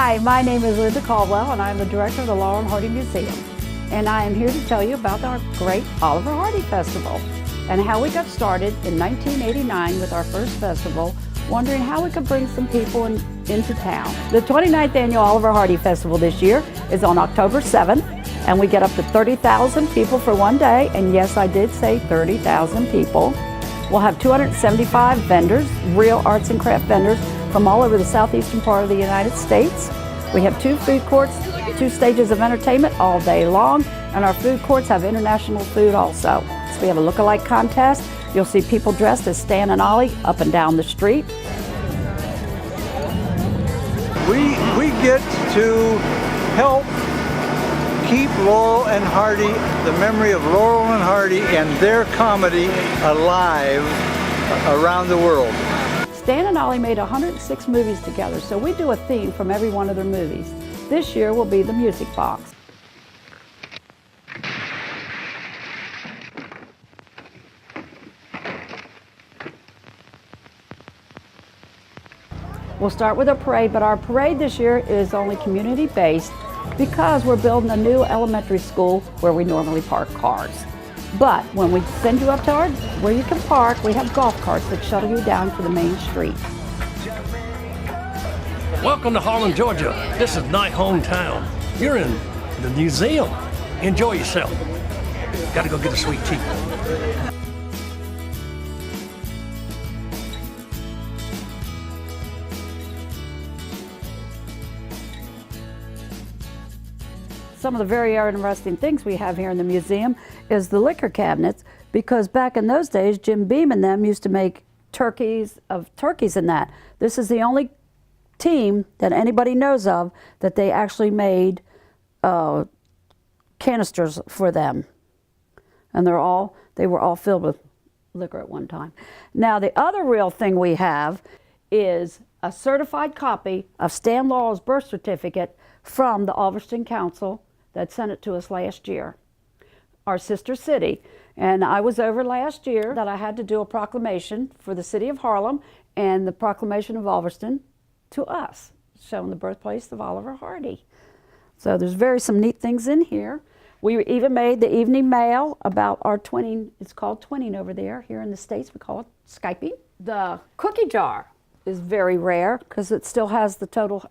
Hi, my name is Linda Caldwell, and I'm the director of the Laurel and Hardy Museum. And I am here to tell you about our great Oliver Hardy Festival and how we got started in 1989 with our first festival, wondering how we could bring some people into town. The 29th annual Oliver Hardy Festival this year is on October 7th, and we get up to 30,000 people for one day, and yes, I did say 30,000 people. We'll have 275 vendors, real arts and craft vendors from all over the southeastern part of the United States. We have 2 food courts, 2 stages of entertainment all day long, and our food courts have international food also. So we have a look-alike contest. You'll see people dressed as Stan and Ollie up and down the street. We get to help keep Laurel and Hardy, the memory of Laurel and Hardy and their comedy alive around the world. Stan and Ollie made 106 movies together, so we do a theme from every one of their movies. This year will be the Music Box. We'll start with a parade, but our parade this year is only community-based because we're building a new elementary school where we normally park cars. But when we send you up to where you can park, we have golf carts that shuttle you down to the main street. Welcome to Harlem, Georgia. This is my hometown. You're in the museum. Enjoy yourself. Gotta go get a sweet tea. Some of the very interesting things we have here in the museum is the liquor cabinets, because back in those days, Jim Beam and them used to make turkeys and that. This is the only team that anybody knows of that they actually made canisters for them. And they were all filled with liquor at one time. Now, the other real thing we have is a certified copy of Stan Laurel's birth certificate from the Ulverston Council that sent it to us last year, our sister city. And I was over last year that I had to do a proclamation for the city of Harlem and the proclamation of Ulverston to us, showing the birthplace of Oliver Hardy. So there's some neat things in here. We even made the evening mail about our twinning. It's called twinning over there. Here in the States, we call it Skyping. The cookie jar is very rare because it still has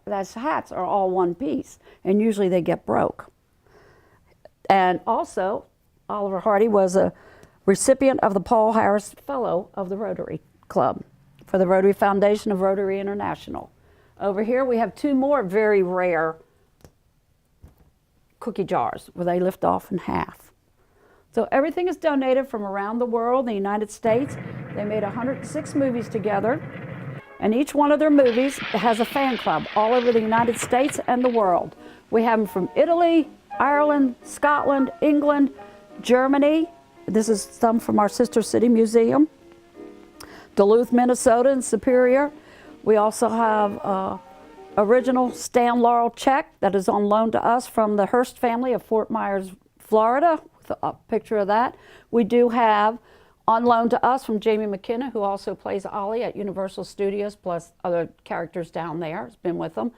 that's hats are all one piece, and usually they get broke. And also, Oliver Hardy was a recipient of the Paul Harris Fellow of the Rotary Club for the Rotary Foundation of Rotary International. Over here we have 2 more very rare cookie jars where they lift off in half. So everything is donated from around the world, the United States. They made 106 movies together, and each one of their movies has a fan club all over the United States and the world. We have them from Italy, Ireland, Scotland, England, Germany. This is some from our sister city museum. Duluth, Minnesota, and Superior. We also have original Stan Laurel check that is on loan to us from the Hearst family of Fort Myers, Florida, with a picture of that. We do have on loan to us from Jamie McKenna, who also plays Ollie at Universal Studios, plus other characters down there. Has been with them.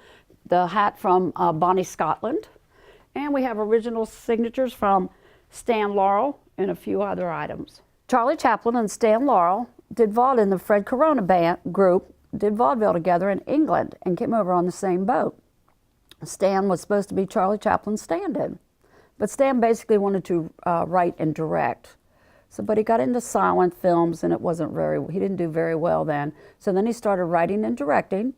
The hat from Bonnie Scotland. And we have original signatures from Stan Laurel and a few other items. Charlie Chaplin and Stan Laurel did vaudeville in the Fred Corona band group, did vaudeville together in England and came over on the same boat. Stan was supposed to be Charlie Chaplin's stand-in, but Stan basically wanted to write and direct. But he got into silent films and he didn't do very well then. So then he started writing and directing.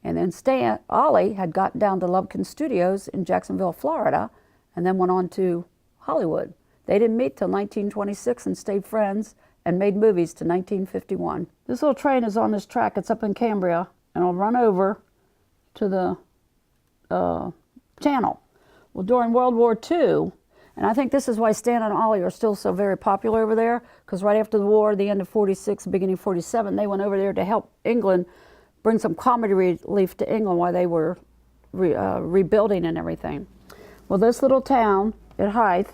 And then Ollie had gotten down to Lubkin Studios in Jacksonville, Florida, and then went on to Hollywood. They didn't meet till 1926 and stayed friends and made movies to 1951. This little train is on this track. It's up in Cambria, and I'll run over to the channel. Well, during World War II, and I think this is why Stan and Ollie are still so very popular over there, because right after the war, the end of 46, beginning of 47, they went over there to help England bring some comedy relief to England while they were rebuilding and everything. Well, this little town at Hythe,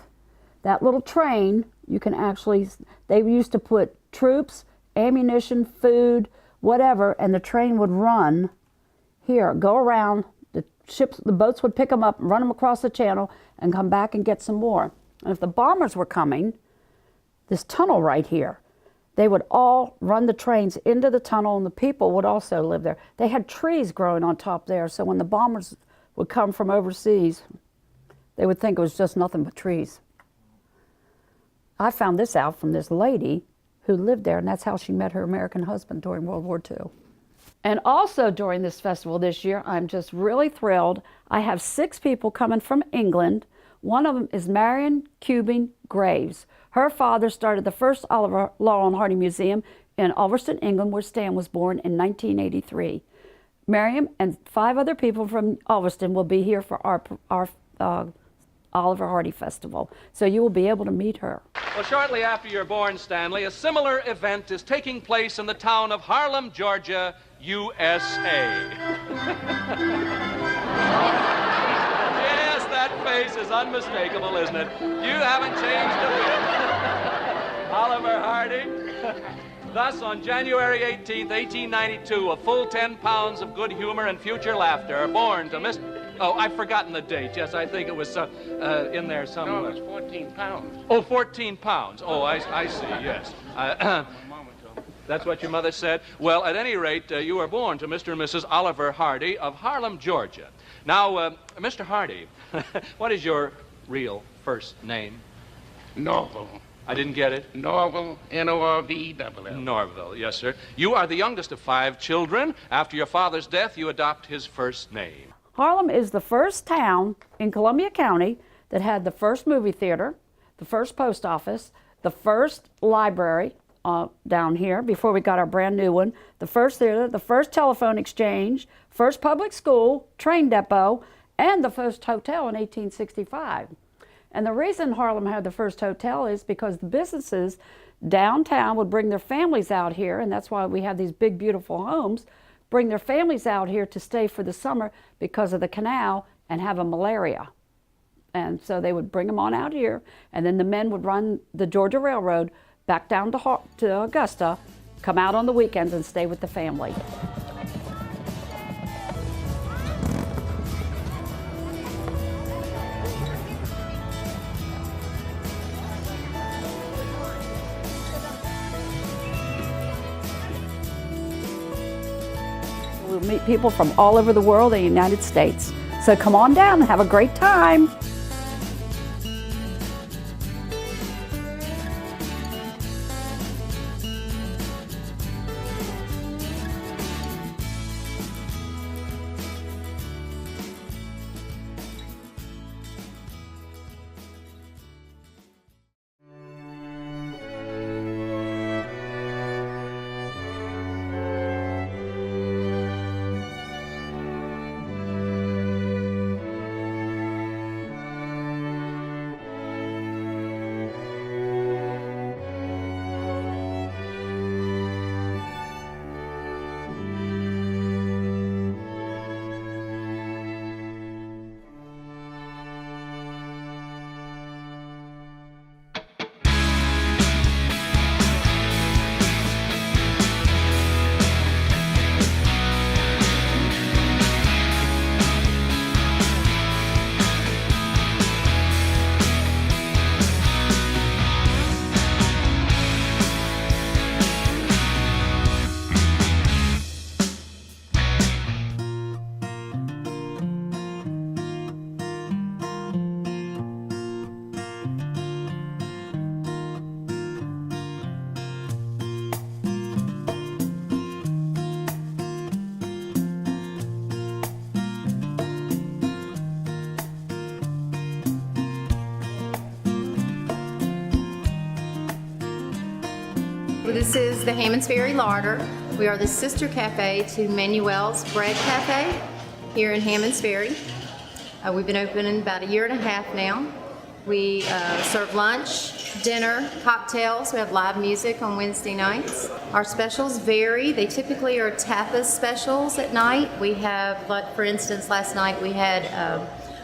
that little train, you can actually, they used to put troops, ammunition, food, whatever, and the train would run here, go around the boats would pick them up and run them across the channel and come back and get some more. And if the bombers were coming, this tunnel right here, they would all run the trains into the tunnel, and the people would also live there. They had trees growing on top there, so when the bombers would come from overseas, they would think it was just nothing but trees. I found this out from this lady who lived there, and that's how she met her American husband during World War II. And also during this festival this year, I'm just really thrilled. I have 6 people coming from England. One of them is Marion Cuban Graves. Her father started the first Oliver Laurel and Hardy Museum in Ulverston, England, where Stan was born in 1983. Miriam and 5 other people from Ulverston will be here for our Oliver Hardy Festival. So you will be able to meet her. Well, shortly after you're born, Stanley, a similar event is taking place in the town of Harlem, Georgia, USA. Yes, that face is unmistakable, isn't it? You haven't changed a bit. Oliver Hardy. Thus, on January 18th, 1892, a full 10 pounds of good humor and future laughter are born to Mr. Oh, I've forgotten the date. Yes, I think it was in there somewhere. No, it was 14 pounds. Oh, 14 pounds. Oh, I see, yes. That's what your mother said? Well, at any rate, you were born to Mr. and Mrs. Oliver Hardy of Harlem, Georgia. Now, Mr. Hardy, what is your real first name? Norval. I didn't get it. Norval, N-O-R-V-E-L-L. Norville, yes, sir. You are the youngest of 5 children. After your father's death, you adopt his first name. Harlem is the first town in Columbia County that had the first movie theater, the first post office, the first library down here before we got our brand new one, the first theater, the first telephone exchange, first public school, train depot, and the first hotel in 1865. And the reason Harlem had the first hotel is because the businesses downtown would bring their families out here, and that's why we have these big, beautiful homes, bring their families out here to stay for the summer because of the canal and have a malaria. And so they would bring them on out here, and then the men would run the Georgia Railroad back down to Augusta, come out on the weekends and stay with the family. We'll meet people from all over the world and the United States. So come on down and have a great time. This is the Hammond's Ferry Larder. We are the sister cafe to Manuel's Bread Cafe here in Hammond's Ferry. We've been open in about 1.5 years now. We serve lunch, dinner, cocktails. We have live music on Wednesday nights. Our specials vary. They typically are tapas specials at night. We have, like for instance, last night we had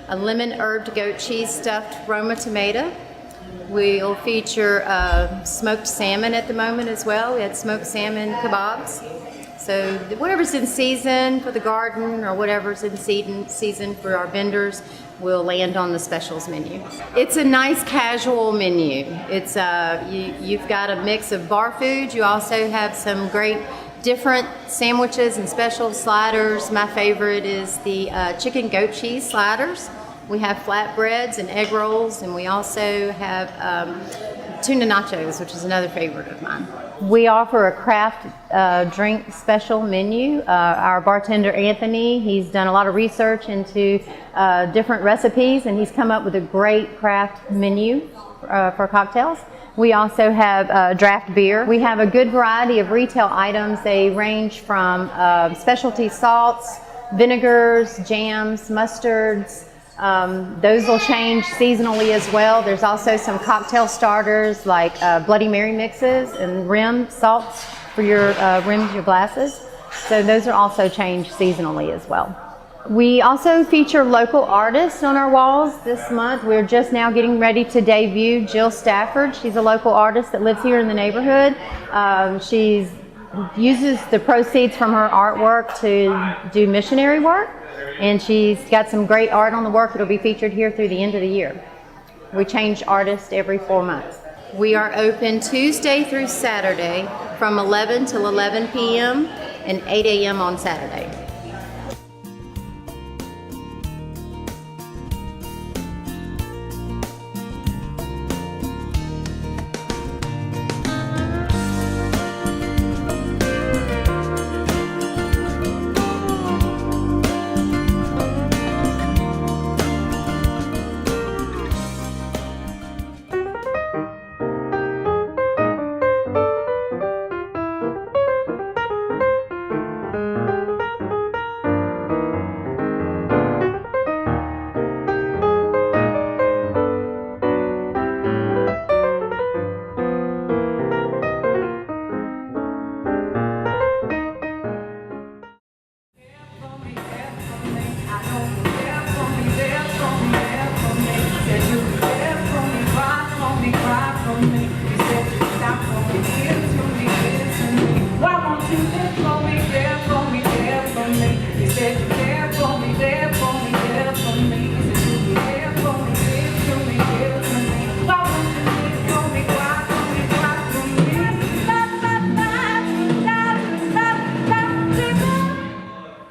a lemon herbed goat cheese stuffed Roma tomato. We'll feature smoked salmon at the moment as well. We had smoked salmon kebabs. So whatever's in season for the garden or whatever's in season for our vendors will land on the specials menu. It's a nice casual menu. It's you've got a mix of bar foods. You also have some great different sandwiches and special sliders. My favorite is the chicken goat cheese sliders. We have flatbreads and egg rolls, and we also have tuna nachos, which is another favorite of mine. We offer a craft drink special menu. Our bartender, Anthony, he's done a lot of research into different recipes, and he's come up with a great craft menu for cocktails. We also have draft beer. We have a good variety of retail items. They range from specialty salts, vinegars, jams, mustards. Those will change seasonally as well. There's also some cocktail starters like Bloody Mary mixes and rim salts for your rims, your glasses. So those are also changed seasonally as well. We also feature local artists on our walls this month. We're just now getting ready to debut Jill Stafford. She's a local artist that lives here in the neighborhood. She uses the proceeds from her artwork to do missionary work. And she's got some great art on the work that'll be featured here through the end of the year. We change artists every 4 months. We are open Tuesday through Saturday from 11 till 11 p.m. and 8 a.m. on Saturday.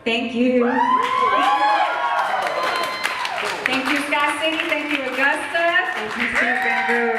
Thank you. Thank you, Sky City. Thank you, Augusta. Thank you, Steve Van Gogh.